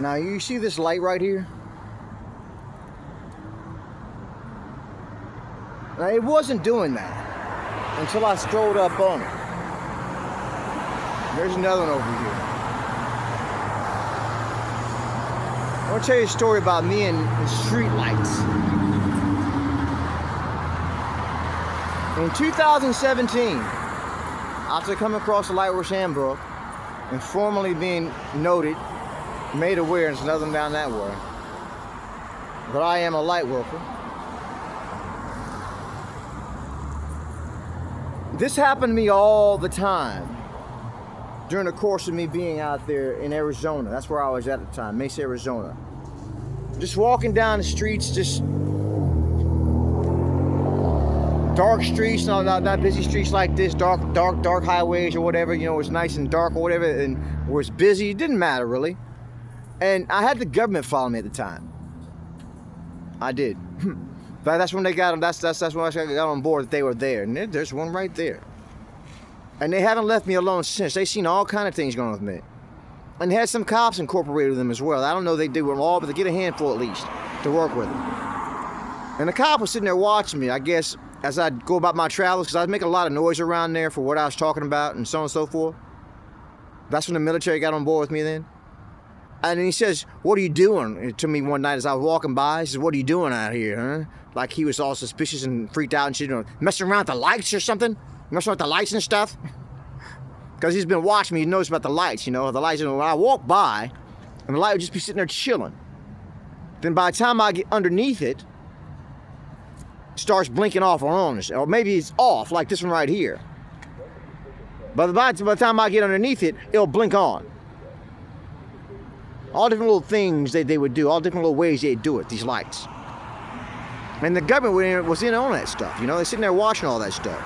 Now you see this light right here? Now it wasn't doing that until I strolled up on it. There's another one over here. I want to tell you a story about me and street lights. In 2017, after coming across the Lightworks handbook and formally being noted, made aware, and there's another one down that way, that I am a light worker. This happened to me all the time during the course of me being out there in Arizona. That's where I was at the time, Mesa, Arizona. Just walking down the streets, just dark streets, not busy streets like this, dark highways or whatever, you know, it's nice and dark or whatever, and where it's busy, it didn't matter really. And I had the government follow me at the time. I did. But that's when they got them, that's when I got on board that they were there. And there's one right there. And they haven't left me alone since. They've seen all kind of things going on with me. And they had some cops incorporated with them as well. I don't know if they do them all, but they get a handful at least to work with them. And the cop was sitting there watching me, I guess, as I go about my travels, because I was making a lot of noise around there for what I was talking about and so on and so forth. That's when the military got on board with me then. And then he says, "What are you doing?" to me one night as I was walking by. He says, "What are you doing out here, huh?" Like he was all suspicious and freaked out and shit, you know, messing around with the lights or something? Messing with the lights and stuff? Because he's been watching me, he knows about the lights, you know, the lights. When I walk by, and the light would just be sitting there chilling. Then by the time I get underneath it, it starts blinking off or on, or maybe it's off, like this one right here. But by the time I get underneath it, it'll blink on. All different little things they would do, all different little ways they'd do it, these lights. And the government was in on that stuff, you know, they're sitting there watching all that stuff.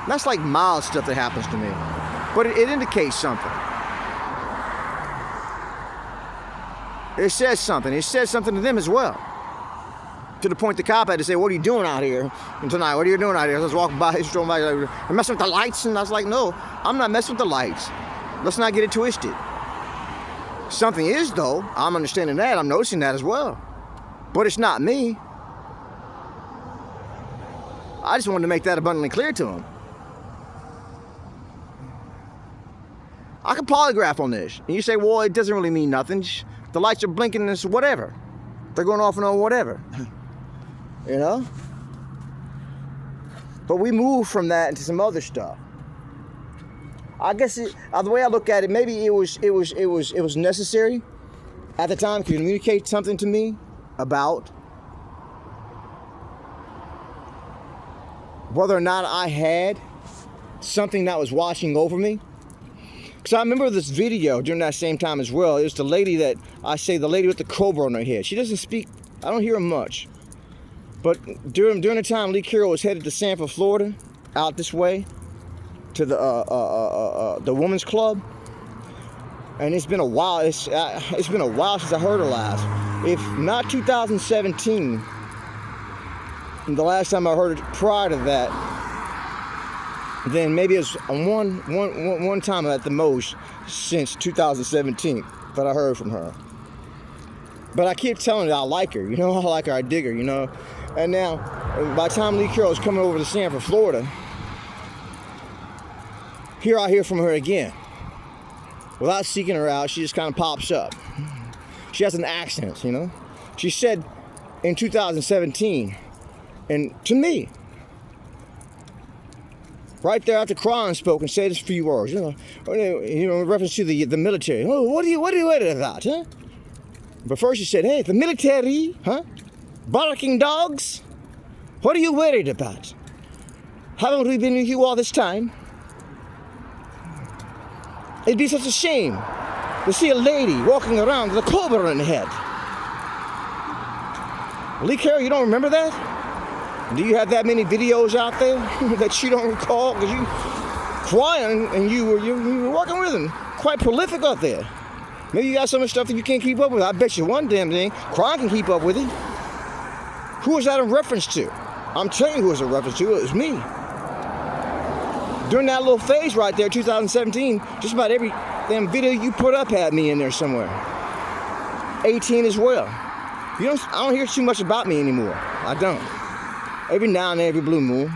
And that's like mild stuff that happens to me. But it indicates something. It says something. It says something to them as well. To the point the cop had to say, "What are you doing out here tonight? What are you doing out here?" I was walking by, strolling by, "You're messing with the lights?" And I was like, "No, I'm not messing with the lights. Let's not get it twisted." Something is, though. I'm understanding that. I'm noticing that as well. But it's not me. I just wanted to make that abundantly clear to him. I can polygraph on this. And you say, "Well, it doesn't really mean nothing. The lights are blinking and it's whatever. They're going off and on whatever." You know? But we move from that into some other stuff. I guess the way I look at it, maybe it was necessary at the time to communicate something to me about whether or not I had something that was watching over me. Because I remember this video during that same time as well. It was the lady that the lady with the cobra on her head. She doesn't speak. I don't hear her much. But during the time Lee Carroll was headed to Sanford, Florida, out this way to the women's club, and it's been a while. It's been a while since I heard her last. If not 2017, the last time I heard it prior to that, then maybe it was one time at the most since 2017 that I heard from her. But I keep telling her I like her, you know, I like her, I dig her, you know. And now, by the time Lee Carroll was coming over to Sanford, Florida, here I hear from her again. Without seeking her out, she just kind of pops up. She has an accent, you know. She said in 2017, and to me, right there after Kron spoke and said this few words, you know, in reference to the military. "Oh, what are you worried about, huh?" But first she said, "Hey, the military, huh? Barking dogs? What are you worried about? Haven't we been with you all this time? It'd be such a shame to see a lady walking around with a cobra in the head." Lee Carroll, you don't remember that? Do you have that many videos out there that you don't recall? Because you crying and you were working with him. Quite prolific out there. Maybe you got some of the stuff that you can't keep up with. I bet you one damn thing, Kron can keep up with it. Who is that in reference to? I'm telling you who it's a reference to. It was me. During that little phase right there, 2017, just about every damn video you put up had me in there somewhere. 18 as well. I don't hear too much about me anymore. I don't. Every now and then, every blue moon.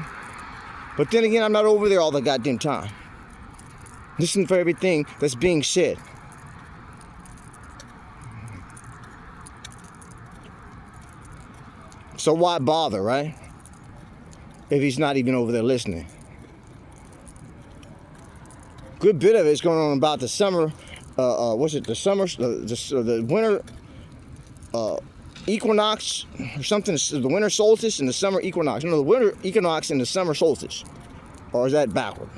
But then again, I'm not over there all the goddamn time. Listen for everything that's being said. So why bother, right? If he's not even over there listening. Good bit of it is going on about the summer, what's it, the winter equinox or something, the winter solstice and the summer equinox. No, the winter equinox and the summer solstice. Or is that backward?